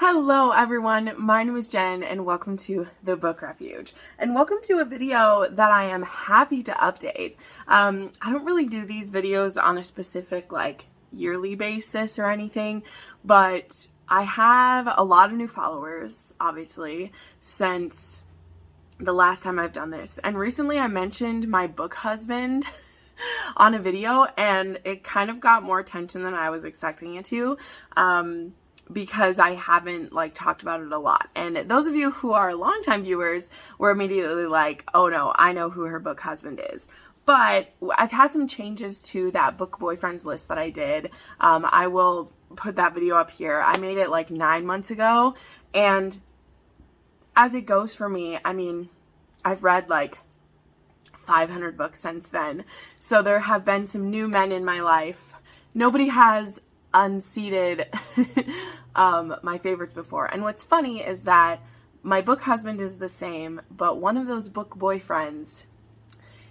Hello everyone, my name is Jen and welcome to the Book Refuge. And welcome to a video that I am happy to update. I don't really do these videos on a specific yearly basis or anything, but I have a lot of new followers, obviously, since the last time I've done this. And recently I mentioned my book husband on a video and it kind of got more attention than I was expecting it to. Because I haven't talked about it a lot. And those of you who are longtime viewers were immediately like, oh no, I know who her book husband is. But I've had some changes to that book boyfriends list that I did. I will put that video up here. I made it 9 months ago. And as it goes for me, I mean, I've read 500 books since then. So there have been some new men in my life. Nobody has unseated my favorites before. And what's funny is that my book husband is the same, but one of those book boyfriends,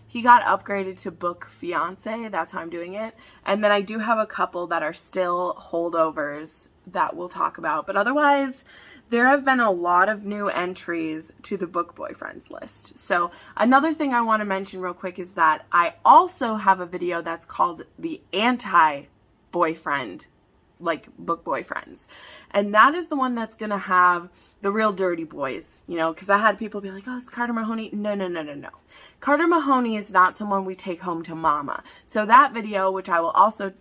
he got upgraded to Book Fiancé. That's how I'm doing it. And then I do have a couple that are still holdovers that we'll talk about. But otherwise, there have been a lot of new entries to the book boyfriends list. So another thing I want to mention real quick is that I also have a video that's called the anti-boyfriend book boyfriends, and that is the one that's gonna have the real dirty boys, because I had people be like, oh, it's Carter Mahoney. No. Carter Mahoney is not someone we take home to mama. So that video, which I will also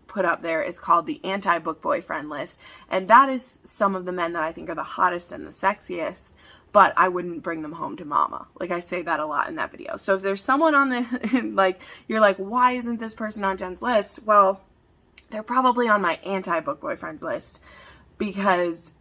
put up there, is called the anti-book boyfriend list, and that is some of the men that I think are the hottest and the sexiest, but I wouldn't bring them home to mama. I say that a lot in that video. So if there's someone on the you're like, why isn't this person on Jen's list? Well, they're probably on my anti-book boyfriends list because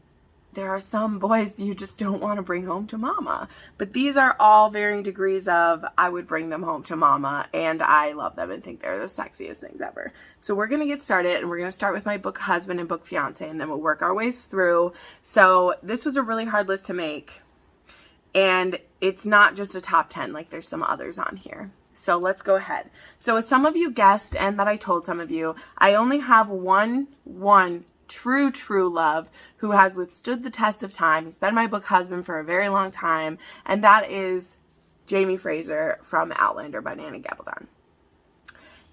there are some boys you just don't want to bring home to mama. But these are all varying degrees of I would bring them home to mama, and I love them and think they're the sexiest things ever. So we're going to get started, and we're going to start with my book husband and book fiance, and then we'll work our ways through. So this was a really hard list to make, and it's not just a top 10 like there's some others on here. So let's go ahead. So as some of you guessed and that I told some of you, I only have one true love who has withstood the test of time. He's been my book husband for a very long time, and that is Jamie Fraser from Outlander by Nana Gabaldon.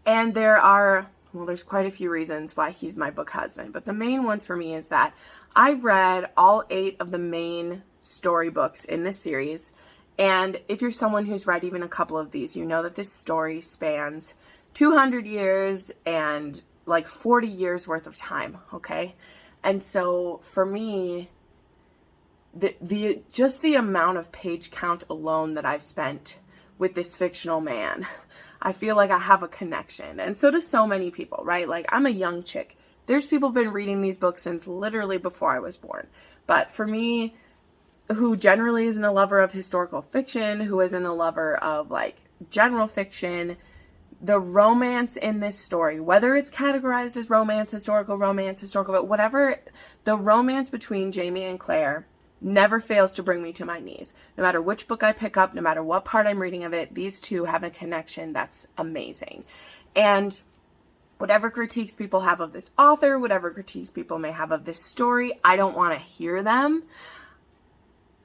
And there's quite a few reasons why he's my book husband, but the main ones for me is that I've read all 8 of the main storybooks in this series. And if you're someone who's read even a couple of these, you know that this story spans 200 years and 40 years worth of time, okay? And so for me, just the amount of page count alone that I've spent with this fictional man, I feel like I have a connection. And so do so many people, right? I'm a young chick. There's people who've been reading these books since literally before I was born. But for me, who generally isn't a lover of historical fiction, who isn't a lover of general fiction, the romance in this story, whether it's categorized as romance, historical, but whatever, the romance between Jamie and Claire never fails to bring me to my knees. No matter which book I pick up, no matter what part I'm reading of it, these two have a connection that's amazing. And whatever critiques people have of this author, whatever critiques people may have of this story, I don't want to hear them.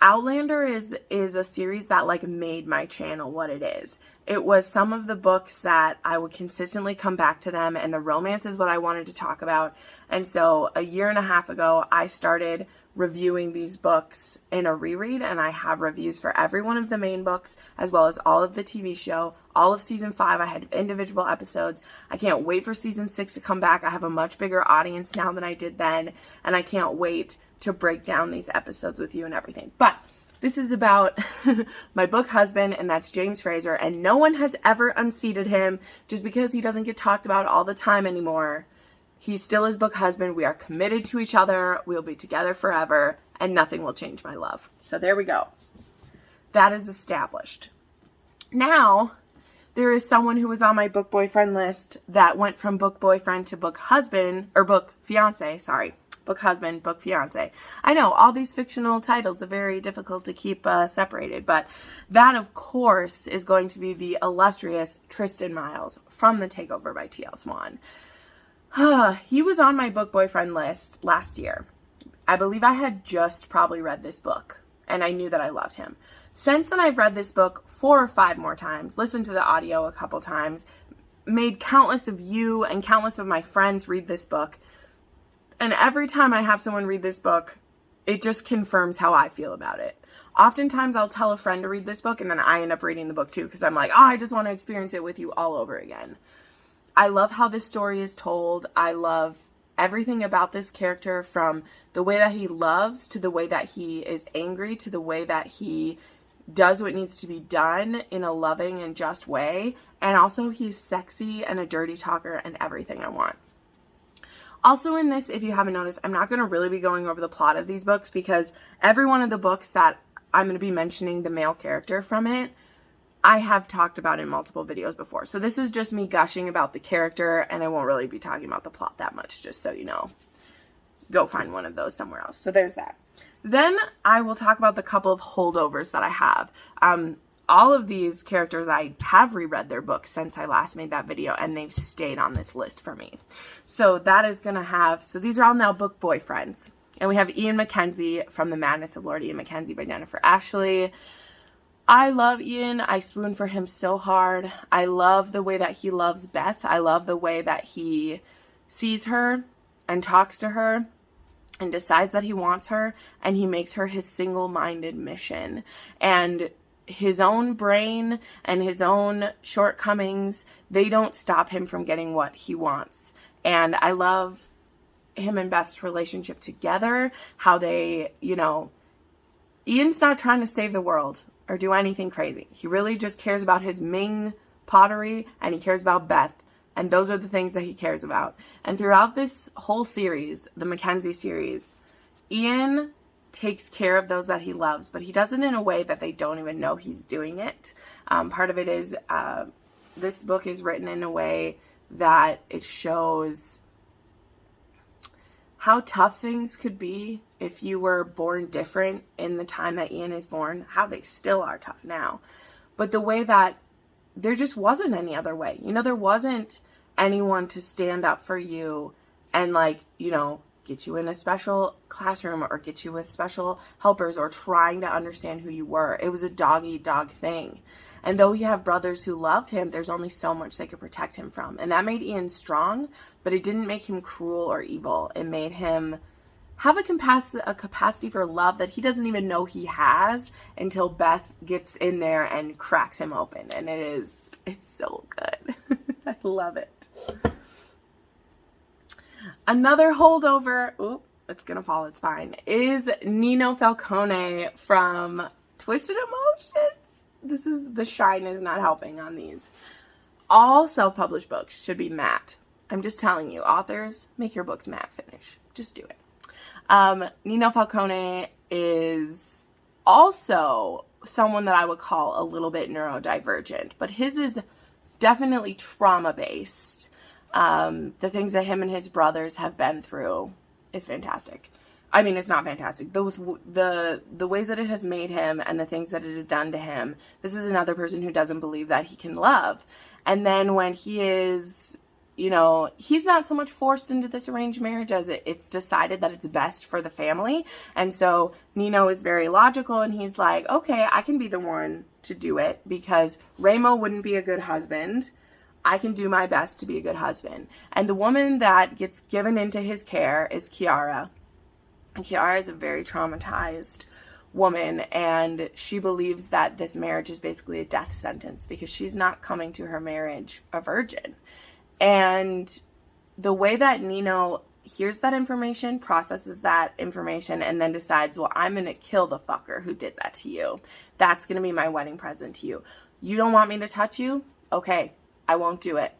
Outlander is a series that made my channel what it is. It was some of the books that I would consistently come back to them, and the romance is what I wanted to talk about. And so a year and a half ago, I started reviewing these books in a reread, and I have reviews for every one of the main books, as well as all of the TV show, all of season 5. I had individual episodes. I can't wait for season 6 to come back. I have a much bigger audience now than I did then, and I can't wait to break down these episodes with you and everything. But this is about my book husband, and that's James Fraser, and no one has ever unseated him just because he doesn't get talked about all the time anymore. He's still his book husband. We are committed to each other. We'll be together forever, and nothing will change my love. So there we go. That is established. Now, there is someone who was on my book boyfriend list that went from book boyfriend to book husband, or book fiance, sorry. Book husband, book fiance. I know, all these fictional titles are very difficult to keep separated, but that, of course, is going to be the illustrious Tristan Miles from the Takeover by T.L. Swan. He was on my book boyfriend list last year. I believe I had just probably read this book, and I knew that I loved him. Since then, I've read this book 4 or 5 more times, listened to the audio a couple times, made countless of you and countless of my friends read this book. And every time I have someone read this book, it just confirms how I feel about it. Oftentimes, I'll tell a friend to read this book, and then I end up reading the book too, because I'm like, oh, I just want to experience it with you all over again. I love how this story is told. I love everything about this character, from the way that he loves, to the way that he is angry, to the way that he does what needs to be done in a loving and just way. And also, he's sexy and a dirty talker and everything I want. Also in this, if you haven't noticed, I'm not going to really be going over the plot of these books, because every one of the books that I'm going to be mentioning the male character from it, I have talked about in multiple videos before. So this is just me gushing about the character, and I won't really be talking about the plot that much, just so you know. Go find one of those somewhere else. So there's that. Then I will talk about the couple of holdovers that I have. All of these characters, I have reread their books since I last made that video, and they've stayed on this list for me. So that is going to have, so these are all now book boyfriends. And we have Ian McKenzie from The Madness of Lord Ian McKenzie by Jennifer Ashley. I love Ian. I swoon for him so hard. I love the way that he loves Beth. I love the way that he sees her and talks to her and decides that he wants her, and he makes her his single-minded mission. And his own brain and his own shortcomings, they don't stop him from getting what he wants. And I love him and Beth's relationship together, how they, you know, Ian's not trying to save the world or do anything crazy. He really just cares about his Ming pottery, and he cares about Beth. And those are the things that he cares about. And throughout this whole series, the Mackenzie series, Ian takes care of those that he loves, but he does it in a way that they don't even know he's doing it. Part of it is this book is written in a way that it shows how tough things could be if you were born different in the time that Ian is born, how they still are tough now. But the way that there just wasn't any other way. You know, there wasn't anyone to stand up for you and, like, you know, get you in a special classroom or get you with special helpers or trying to understand who you were. It was a dog-eat-dog thing. And though you have brothers who love him, there's only so much they could protect him from. And that made Ian strong, but it didn't make him cruel or evil. It made him have a capacity for love that he doesn't even know he has until Beth gets in there and cracks him open. And it's so good. I love it. Another holdover, oop, it's gonna fall, it's fine, is Nino Falcone from Twisted Emotions. The shine is not helping on these. All self-published books should be matte. I'm just telling you, authors, make your books matte finish. Just do it. Nino Falcone is also someone that I would call a little bit neurodivergent, but his is definitely trauma-based. The things that him and his brothers have been through is fantastic. I mean, it's not fantastic. The ways that it has made him and the things that it has done to him, this is another person who doesn't believe that he can love. And then when he is, you know, he's not so much forced into this arranged marriage as it's decided that it's best for the family. And so Nino is very logical, and he's like, okay, I can be the one to do it because Ramo wouldn't be a good husband. I can do my best to be a good husband. And the woman that gets given into his care is Kiara. And Kiara is a very traumatized woman, and she believes that this marriage is basically a death sentence because she's not coming to her marriage a virgin. And the way that Nino hears that information, processes that information, and then decides, well, I'm going to kill the fucker who did that to you. That's going to be my wedding present to you. You don't want me to touch you? Okay, I won't do it.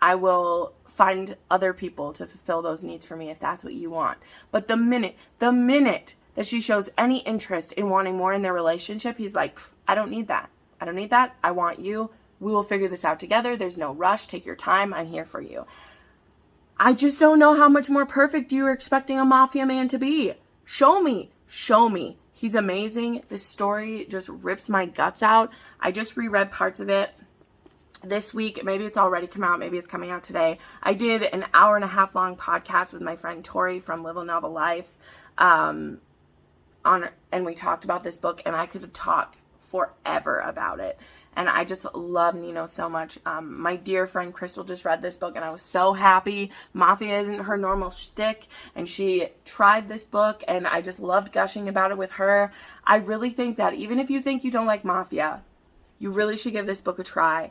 I will find other people to fulfill those needs for me if that's what you want. But the minute that she shows any interest in wanting more in their relationship, he's like, I don't need that. I don't need that. I want you. We will figure this out together. There's no rush. Take your time. I'm here for you. I just don't know how much more perfect you are expecting a mafia man to be. Show me. Show me. He's amazing. This story just rips my guts out. I just reread parts of it this week. Maybe it's already come out. Maybe it's coming out today. I did an 1.5 hour long podcast with my friend Tori from Live a Novel Life. and we talked about this book, and I could talk forever about it. And I just love Nino so much. My dear friend Crystal just read this book, and I was so happy. Mafia isn't her normal shtick, and she tried this book, and I just loved gushing about it with her. I really think that even if you think you don't like Mafia, you really should give this book a try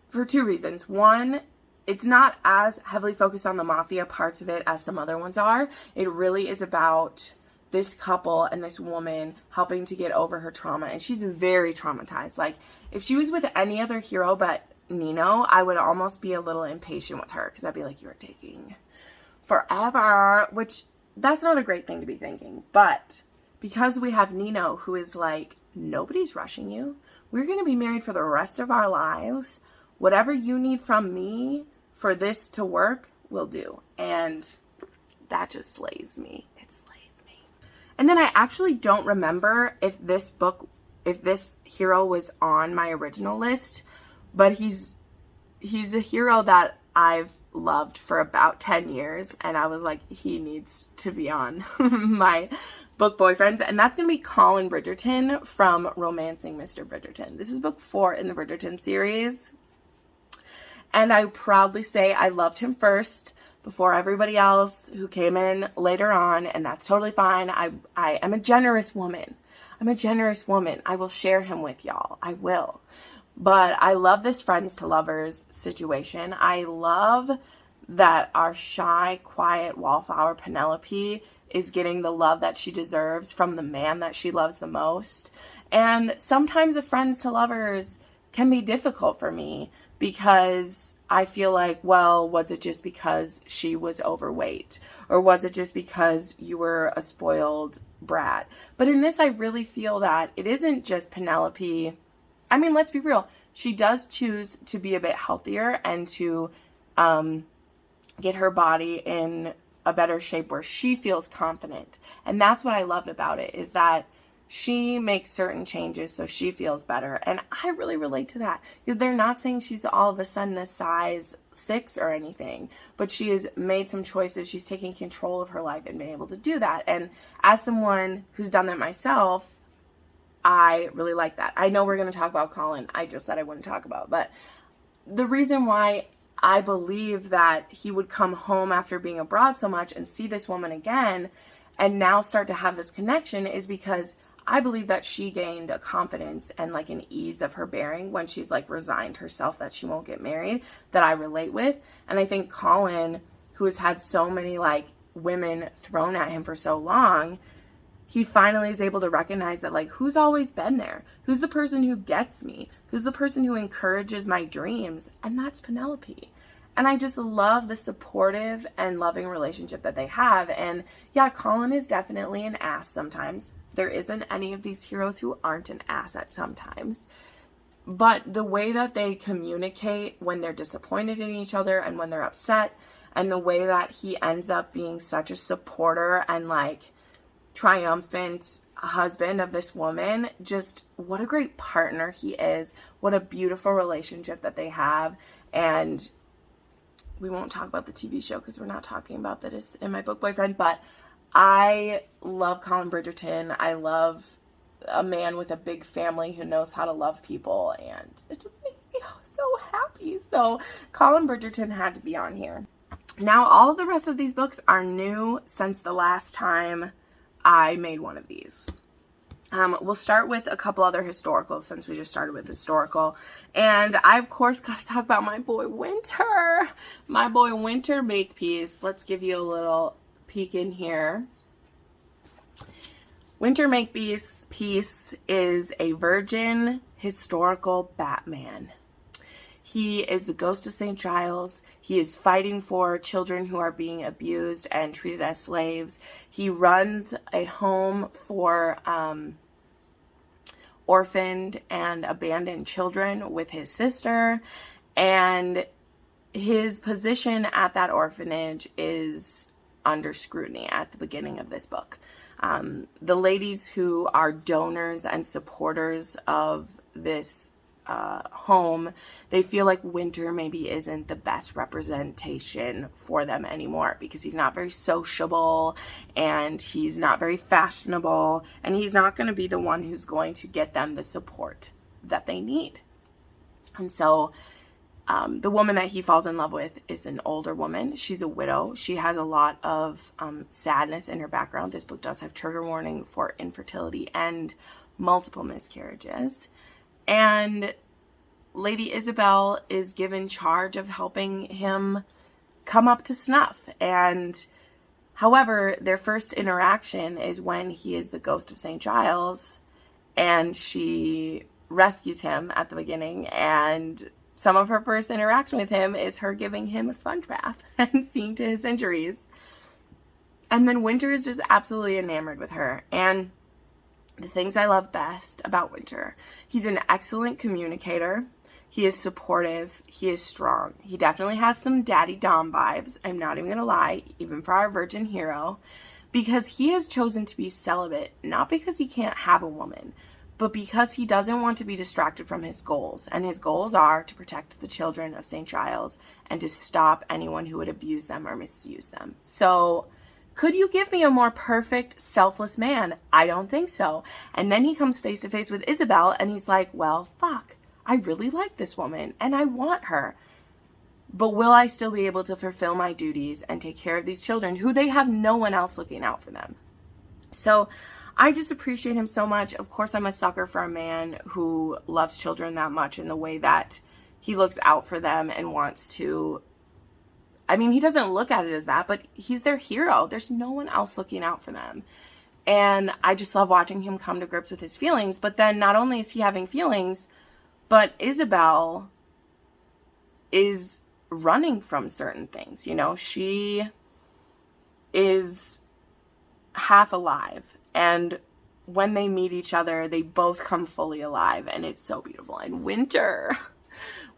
for 2 reasons. One, it's not as heavily focused on the Mafia parts of it as some other ones are. It really is about this couple and this woman helping to get over her trauma, and she's very traumatized. Like, if she was with any other hero but Nino, I would almost be a little impatient with her, because I'd be like, you're taking forever, which that's not a great thing to be thinking. But because we have Nino, who is like, nobody's rushing you, we're going to be married for the rest of our lives, whatever you need from me for this to work, we'll do. And that just slays me. And then I actually don't remember if this hero was on my original list, but he's a hero that I've loved for about 10 years, and I was like, he needs to be on my book boyfriends, and that's going to be Colin Bridgerton from Romancing Mr. Bridgerton. This is book 4 in the Bridgerton series, and I proudly say I loved him first, before everybody else who came in later on, and that's totally fine. I am a generous woman. I'm a generous woman. I will share him with y'all. I will. But I love this friends to lovers situation. I love that our shy, quiet wallflower Penelope is getting the love that she deserves from the man that she loves the most. And sometimes a friends to lovers can be difficult for me, because I feel like, well, was it just because she was overweight? Or was it just because you were a spoiled brat? But in this, I really feel that it isn't just Penelope. I mean, let's be real. She does choose to be a bit healthier and to get her body in a better shape where she feels confident. And that's what I loved about it, is that she makes certain changes so she feels better. And I really relate to that, because they're not saying she's all of a sudden a size 6 or anything, but she has made some choices. She's taking control of her life and been able to do that. And as someone who's done that myself, I really like that. I know we're going to talk about Colin. I just said I wouldn't talk about, but the reason why I believe that he would come home after being abroad so much and see this woman again and now start to have this connection is because I believe that she gained a confidence and like an ease of her bearing when she's like resigned herself that she won't get married, that I relate with. And I think Colin, who has had so many like women thrown at him for so long, he finally is able to recognize that, like, who's always been there? Who's the person who gets me? Who's the person who encourages my dreams? And that's Penelope. And I just love the supportive and loving relationship that they have. And yeah, Colin is definitely an ass sometimes. There isn't any of these heroes who aren't an ass at sometimes. But the way that they communicate when they're disappointed in each other and when they're upset, and the way that he ends up being such a supporter and like triumphant husband of this woman, just what a great partner he is. What a beautiful relationship that they have. And we won't talk about the TV show because we're not talking about that in my book boyfriend, but I love Colin Bridgerton. I love a man with a big family who knows how to love people, and it just makes me so happy. So Colin Bridgerton had to be on here. Now all of the rest of these books are new since the last time I made one of these. We'll start with a couple other historicals since we just started with historical. And I, of course, got to talk about my boy Winter. My boy Winter Makepeace. Let's give you a little peek in here. Winter Makepeace is a virgin historical Batman. He is the ghost of St. Giles. He is fighting for children who are being abused and treated as slaves. He runs a home for orphaned and abandoned children with his sister. And his position at that orphanage is under scrutiny at the beginning of this book. The ladies who are donors and supporters of this home, they feel like Winter maybe isn't the best representation for them anymore because he's not very sociable and he's not very fashionable and he's not going to be the one who's going to get them the support that they need. And so the woman that he falls in love with is an older woman. She's a widow. She has a lot of sadness in her background. This book does have trigger warning for infertility and multiple miscarriages. And Lady Isabel is given charge of helping him come up to snuff. And however, their first interaction is when he is the ghost of St. Giles and she rescues him at the beginning, and some of her first interaction with him is her giving him a sponge bath and seeing to his injuries. And then Winter is just absolutely enamored with her. And the things I love best about Winter, he's an excellent communicator. He is supportive. He is strong. He definitely has some Daddy Dom vibes. I'm not even going to lie, even for our virgin hero, because he has chosen to be celibate, not because he can't have a woman, but because he doesn't want to be distracted from his goals. And his goals are to protect the children of St. Giles and to stop anyone who would abuse them or misuse them. So could you give me a more perfect, selfless man? I don't think so. And then he comes face to face with Isabel and he's like, well, fuck, I really like this woman and I want her. But will I still be able to fulfill my duties and take care of these children who they have no one else looking out for them? So I just appreciate him so much. Of course, I'm a sucker for a man who loves children that much in the way that he looks out for them and wants to, I mean, he doesn't look at it as that, but he's their hero. There's no one else looking out for them. And I just love watching him come to grips with his feelings. But then not only is he having feelings, but Isabel is running from certain things. You know, she is half alive. And when they meet each other, they both come fully alive. And it's so beautiful. And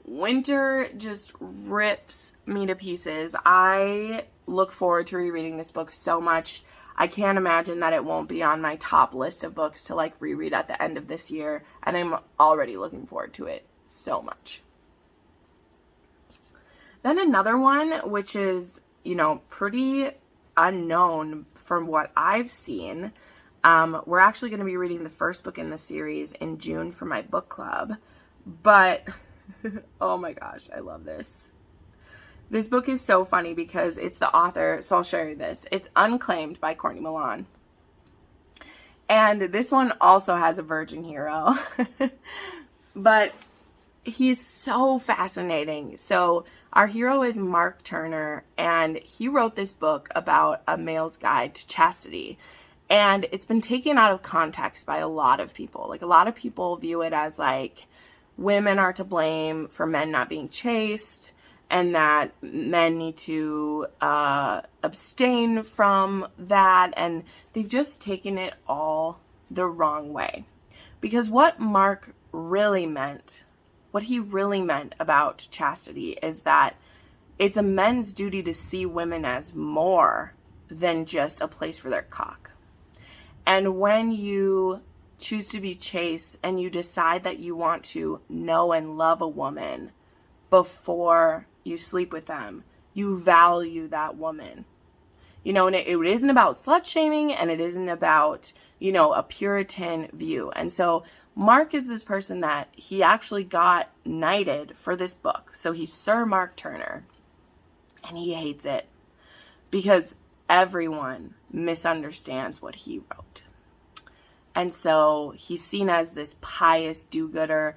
Winter just rips me to pieces. I look forward to rereading this book so much. I can't imagine that it won't be on my top list of books to like reread at the end of this year. And I'm already looking forward to it so much. Then another one, which is, you know, pretty unknown from what I've seen. We're actually going to be reading the first book in the series in June for my book club. But, oh my gosh, I love this. This book is so funny because it's the author, so I'll show you this. It's Unclaimed by Courtney Milan. And this one also has a virgin hero. But he's so fascinating. So our hero is Mark Turner, and he wrote this book about a male's guide to chastity. And it's been taken out of context by a lot of people. Like, a lot of people view it as like women are to blame for men not being chaste, and that men need to abstain from that. And they've just taken it all the wrong way. Because what Mark really meant, what he really meant about chastity is that it's a men's duty to see women as more than just a place for their cock. And when you choose to be chaste and you decide that you want to know and love a woman before you sleep with them, you value that woman. You know, and it isn't about slut shaming, and it isn't about, you know, a Puritan view. And so Mark is this person that he actually got knighted for this book. So he's Sir Mark Turner, and he hates it because everyone misunderstands what he wrote. And so he's seen as this pious do-gooder.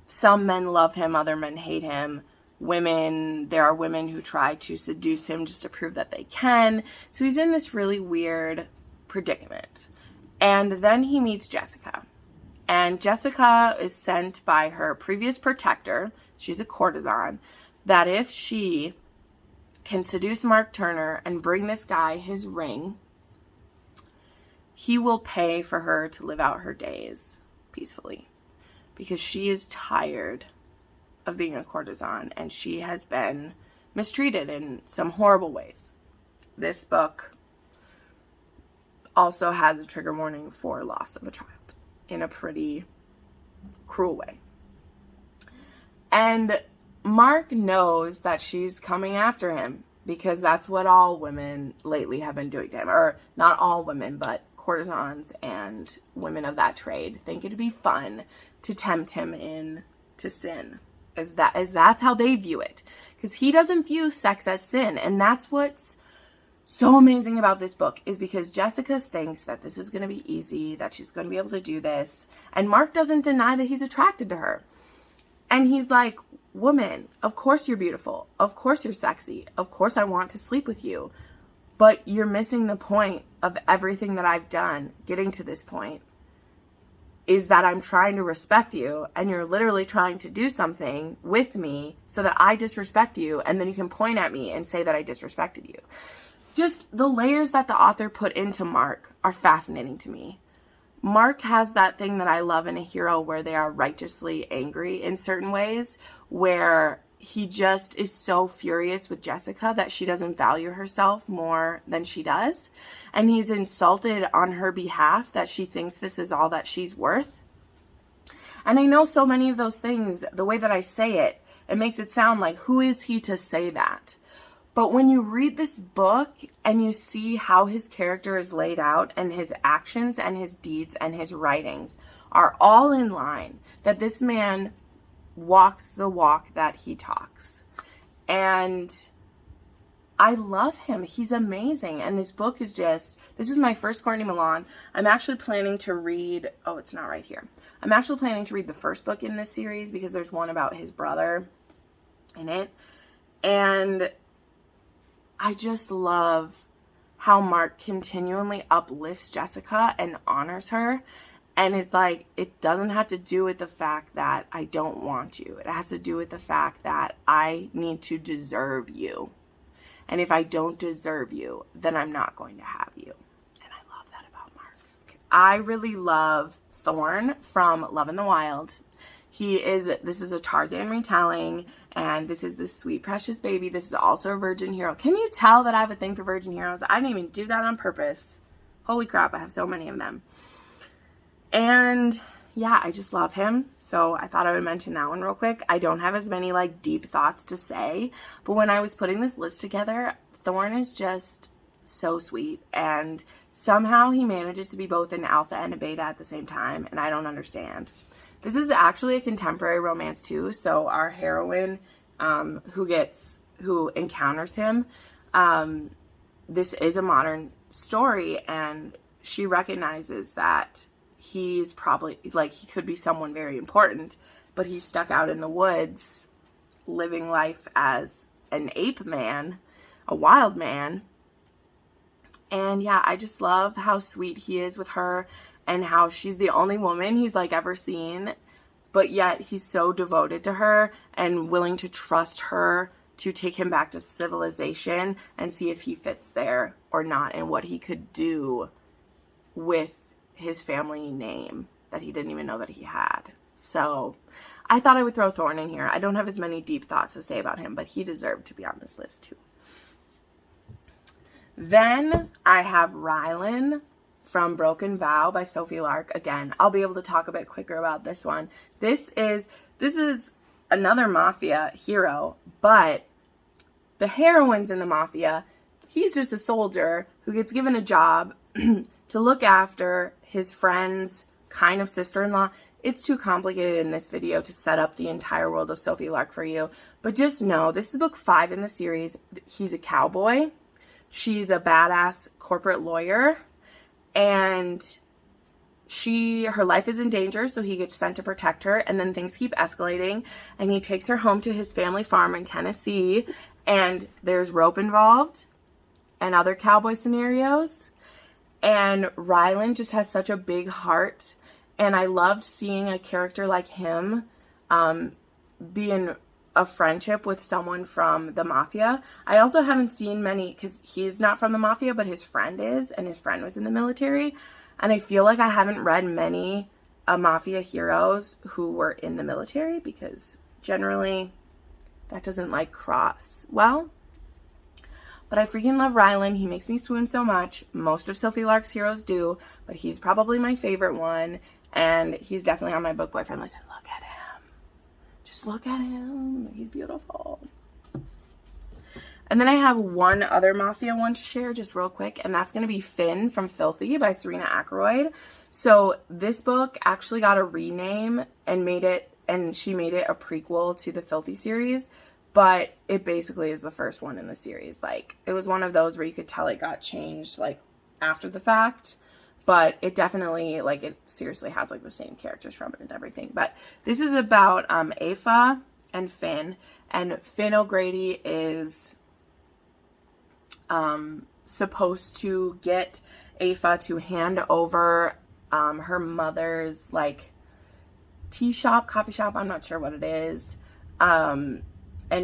Some men love him, other men hate him. There are women who try to seduce him just to prove that they can. So he's in this really weird predicament. And then he meets Jessica. And Jessica is sent by her previous protector, she's a courtesan, that if she can seduce Mark Turner and bring this guy his ring, he will pay for her to live out her days peacefully. Because she is tired of being a courtesan, and she has been mistreated in some horrible ways. This book also has a trigger warning for loss of a child in a pretty cruel way. And Mark knows that she's coming after him because that's what all women lately have been doing to him. Or not all women, but courtesans and women of that trade think it'd be fun to tempt him in to sin. As that's how they view it. Because he doesn't view sex as sin. And that's what's so amazing about this book, is because Jessica thinks that this is going to be easy, that she's going to be able to do this. And Mark doesn't deny that he's attracted to her. And he's like, woman, of course you're beautiful. Of course you're sexy. Of course I want to sleep with you. But you're missing the point of everything that I've done getting to this point, is that I'm trying to respect you, and you're literally trying to do something with me so that I disrespect you, and then you can point at me and say that I disrespected you. Just the layers that the author put into Mark are fascinating to me. Mark has that thing that I love in a hero where they are righteously angry in certain ways, where he just is so furious with Jessica that she doesn't value herself more than she does. And he's insulted on her behalf that she thinks this is all that she's worth. And I know so many of those things, the way that I say it, it makes it sound like, who is he to say that? But when you read this book and you see how his character is laid out, and his actions and his deeds and his writings are all in line, that this man walks the walk that he talks. And I love him. He's amazing. And this book is just, this is my first Courtney Milan. I'm actually planning to read, oh, it's not right here. I'm actually planning to read the first book in this series because there's one about his brother in it. And I just love how Mark continually uplifts Jessica and honors her, and is like, it doesn't have to do with the fact that I don't want you. It has to do with the fact that I need to deserve you. And if I don't deserve you, then I'm not going to have you. And I love that about Mark. I really love Thorn from Love in the Wild. This is a Tarzan retelling, and this is this sweet, precious baby. This is also a virgin hero. Can you tell that I have a thing for virgin heroes? I didn't even do that on purpose. Holy crap, I have so many of them. And yeah, I just love him. So I thought I would mention that one real quick. I don't have as many like deep thoughts to say, but when I was putting this list together, Thorn is just so sweet. And somehow he manages to be both an alpha and a beta at the same time. And I don't understand. This is actually a contemporary romance too. So our heroine, who encounters him, this is a modern story, and she recognizes that he's probably, like, he could be someone very important, but he's stuck out in the woods living life as an ape man, a wild man. And yeah, I just love how sweet he is with her, and how she's the only woman he's like ever seen, but yet he's so devoted to her and willing to trust her to take him back to civilization and see if he fits there or not, and what he could do with his family name that he didn't even know that he had. So I thought I would throw Thorn in here. I don't have as many deep thoughts to say about him, but he deserved to be on this list too. Then I have Rylan from Broken Vow by Sophie Lark. Again, I'll be able to talk a bit quicker about this one. This is another mafia hero, but the heroine's in the mafia. He's just a soldier who gets given a job to look after his friend's kind of sister-in-law. It's too complicated in this video to set up the entire world of Sophie Lark for you, but just know this is book 5 in the series. He's a cowboy. She's a badass corporate lawyer, and her life is in danger, so he gets sent to protect her, and then things keep escalating, and he takes her home to his family farm in Tennessee, and there's rope involved and other cowboy scenarios, and Rylan just has such a big heart, and I loved seeing a character like him be in a friendship with someone from the mafia. I also haven't seen many, because he's not from the mafia, but his friend is, and his friend was in the military. And I feel like I haven't read many mafia heroes who were in the military, because generally that doesn't like cross well. But I freaking love Rylan. He makes me swoon so much. Most of Sophie Lark's heroes do, but he's probably my favorite one. And he's definitely on my book boyfriend list. Look at him. Just look at him. He's beautiful. And then I have one other Mafia one to share just real quick, and that's going to be Finn from Filthy by Serena Akeroyd. So this book actually got a rename and she made it a prequel to the Filthy series, but it basically is the first one in the series. Like, it was one of those where you could tell it got changed, like, after the fact, but it definitely, like, it seriously has, like, the same characters from it and everything. But this is about Aoife and Finn O'Grady is supposed to get Aoife to hand over her mother's, like, coffee shop, I'm not sure what it is, and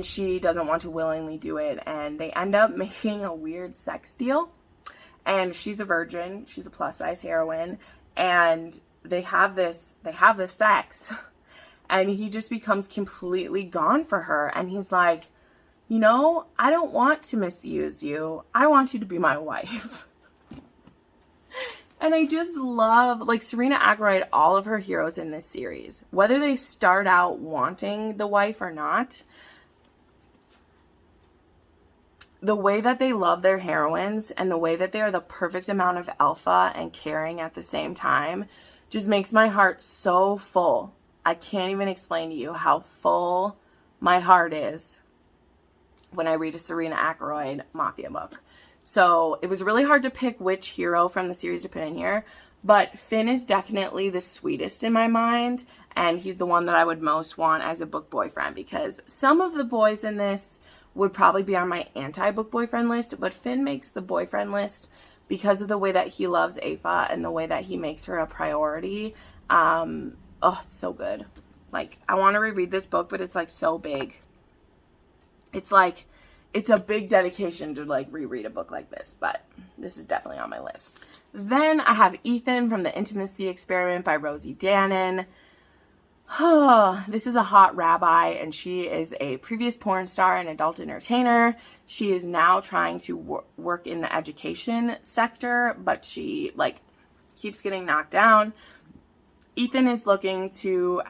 she doesn't want to willingly do it, and they end up making a weird sex deal, and she's a virgin, she's a plus-size heroine, and they have this sex, and he just becomes completely gone for her, and he's like, you know, I don't want to misuse you, I want you to be my wife. And I just love, like, Serena Akeroyd, all of her heroes in this series, whether they start out wanting the wife or not, the way that they love their heroines and the way that they are the perfect amount of alpha and caring at the same time just makes my heart so full. I can't even explain to you how full my heart is when I read a Serena Akeroyd Mafia book. So it was really hard to pick which hero from the series to put in here, but Finn is definitely the sweetest in my mind, and he's the one that I would most want as a book boyfriend, because some of the boys in this would probably be on my anti-book boyfriend list, but Finn makes the boyfriend list because of the way that he loves Aoife and the way that he makes her a priority. Oh, it's so good. Like, I want to reread this book, but it's, like, so big. It's like, it's a big dedication to, like, reread a book like this, but this is definitely on my list. Then I have Ethan from The Intimacy Experiment by Rosie Danon. Oh, this is a hot rabbi, and she is a previous porn star and adult entertainer. She is now trying to work in the education sector, but she, like, keeps getting knocked down. Ethan is looking to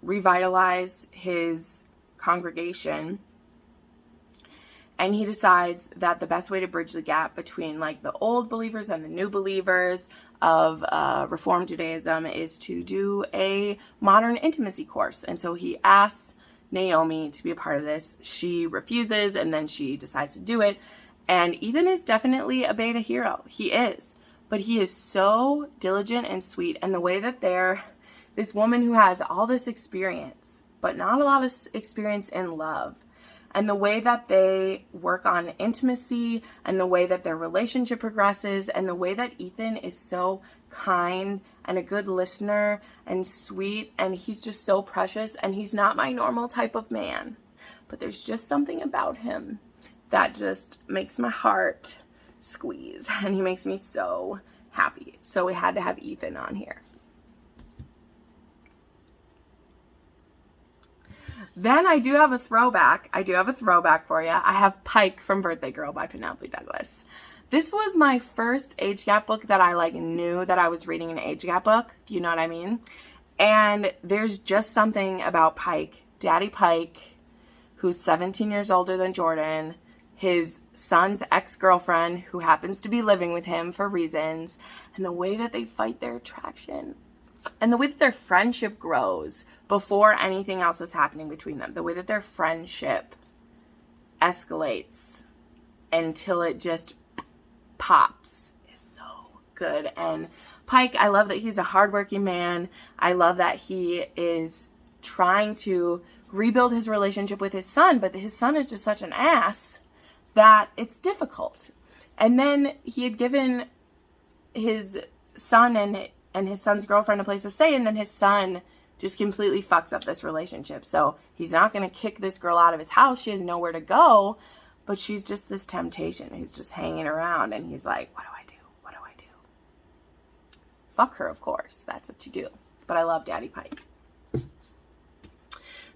revitalize his congregation, and he decides that the best way to bridge the gap between, like, the old believers and the new believers of Reform Judaism is to do a modern intimacy course. And so he asks Naomi to be a part of this. She refuses, and then she decides to do it. And Ethan is definitely a beta hero. He is. But he is so diligent and sweet. And the way that this woman who has all this experience, but not a lot of experience in love, and the way that they work on intimacy, and the way that their relationship progresses, and the way that Ethan is so kind and a good listener and sweet, and he's just so precious, and he's not my normal type of man. But there's just something about him that just makes my heart squeeze, and he makes me so happy. So we had to have Ethan on here. Then I do have a throwback. For you. I have Pike from Birthday Girl by Penelope Douglas. This was my first age gap book that I, like, knew that I was reading an age gap book. Do you know what I mean? And there's just something about Pike, Daddy Pike, who's 17 years older than Jordan, his son's ex-girlfriend who happens to be living with him for reasons, and the way that they fight their attraction. And the way that their friendship grows before anything else is happening between them. The way that their friendship escalates until it just pops is so good. And Pike, I love that he's a hardworking man. I love that he is trying to rebuild his relationship with his son, but his son is just such an ass that it's difficult. And then he had given his son and his son's girlfriend a place to stay, and then his son just completely fucks up this relationship. So he's not going to kick this girl out of his house. She has nowhere to go, but she's just this temptation who's just hanging around, and he's like, what do I do? What do I do? Fuck her, of course. That's what you do. But I love Daddy Pike.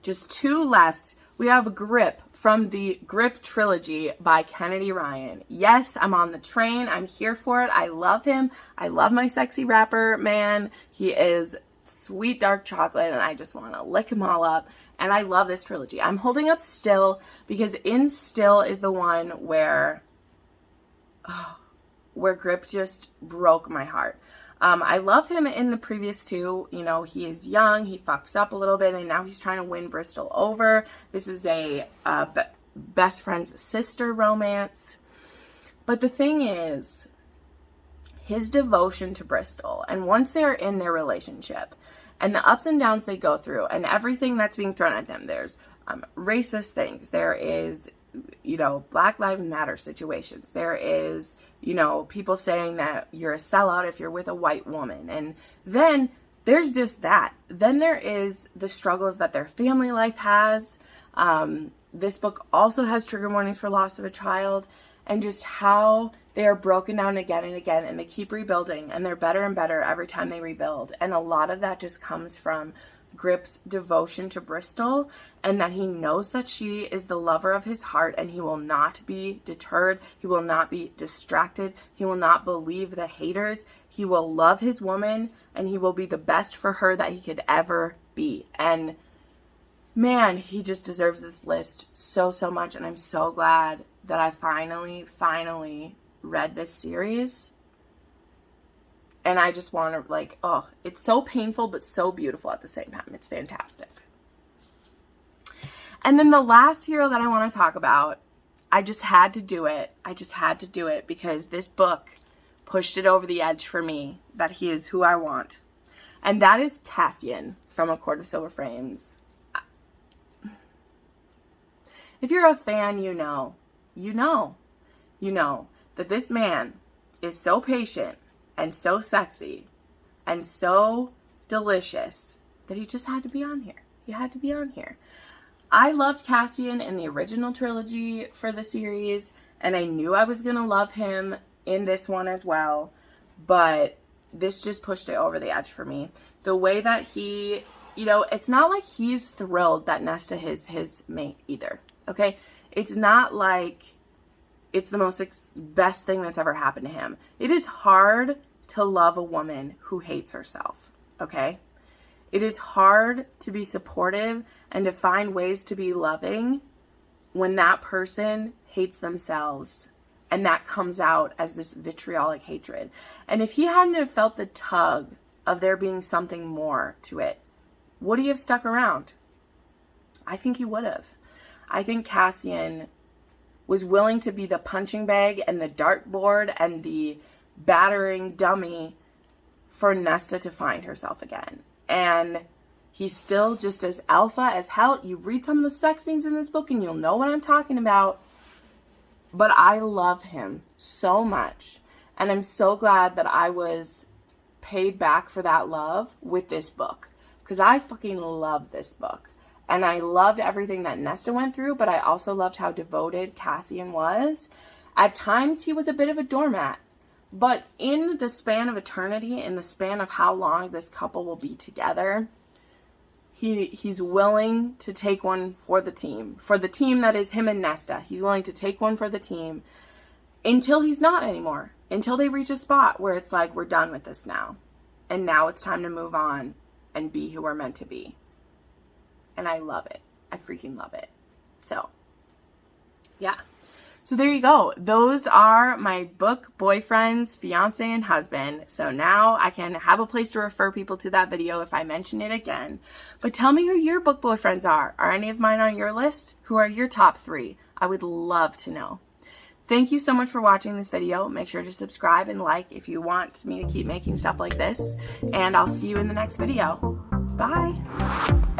Just two left. We have Grip from the Grip trilogy by Kennedy Ryan. Yes, I'm on the train. I'm here for it. I love him. I love my sexy rapper man. He is sweet dark chocolate, and I just want to lick them all up. And I love this trilogy. I'm holding up Still because in Still is the one where Grip just broke my heart. I love him in the previous two. You know, he is young, he fucks up a little bit, and now he's trying to win Bristol over. This is a best friend's sister romance. But the thing is, his devotion to Bristol, and once they're in their relationship, and the ups and downs they go through, and everything that's being thrown at them, there's racist things, there is, you know, Black Lives Matter situations, there is, you know, people saying that you're a sellout if you're with a white woman, and then there's just that. Then there is the struggles that their family life has. This book also has trigger warnings for loss of a child, and just how they are broken down again and again, and they keep rebuilding, and they're better and better every time they rebuild. And a lot of that just comes from Grip's devotion to Bristol, and that he knows that she is the lover of his heart, and he will not be deterred. He will not be distracted. He will not believe the haters. He will love his woman, and he will be the best for her that he could ever be. And man, he just deserves this list so, so much, and I'm so glad that I finally read this series. And I just want to, like, oh, it's so painful but so beautiful at the same time. It's fantastic. And then the last hero that I want to talk about, I just had to do it. I just had to do it because this book pushed it over the edge for me that he is who I want. And that is Cassian from A Court of Silver Frames. If you're a fan, you know that this man is so patient and so sexy and so delicious that he just had to be on here. He had to be on here. I loved Cassian in the original trilogy for the series, and I knew I was going to love him in this one as well, but this just pushed it over the edge for me. The way that he, you know, it's not like he's thrilled that Nesta is his mate either, okay? It's not like it's the best thing that's ever happened to him. It is hard to love a woman who hates herself, okay? It is hard to be supportive and to find ways to be loving when that person hates themselves, and that comes out as this vitriolic hatred. And if he hadn't have felt the tug of there being something more to it, would he have stuck around? I think he would have. I think Cassian was willing to be the punching bag and the dartboard and the battering dummy for Nesta to find herself again. And he's still just as alpha as hell. You read some of the sex scenes in this book and you'll know what I'm talking about. But I love him so much. And I'm so glad that I was paid back for that love with this book. Because I fucking love this book. And I loved everything that Nesta went through, but I also loved how devoted Cassian was. At times, he was a bit of a doormat. But in the span of eternity, in the span of how long this couple will be together, he's willing to take one for the team that is him and Nesta. He's willing to take one for the team until he's not anymore. Until they reach a spot where it's like, we're done with this now. And now it's time to move on and be who we're meant to be. And I love it. I freaking love it. So, yeah. So there you go. Those are my book boyfriends, fiance, and husband. So now I can have a place to refer people to that video if I mention it again. But tell me who your book boyfriends are. Are any of mine on your list? Who are your top 3? I would love to know. Thank you so much for watching this video. Make sure to subscribe and like if you want me to keep making stuff like this. And I'll see you in the next video. Bye.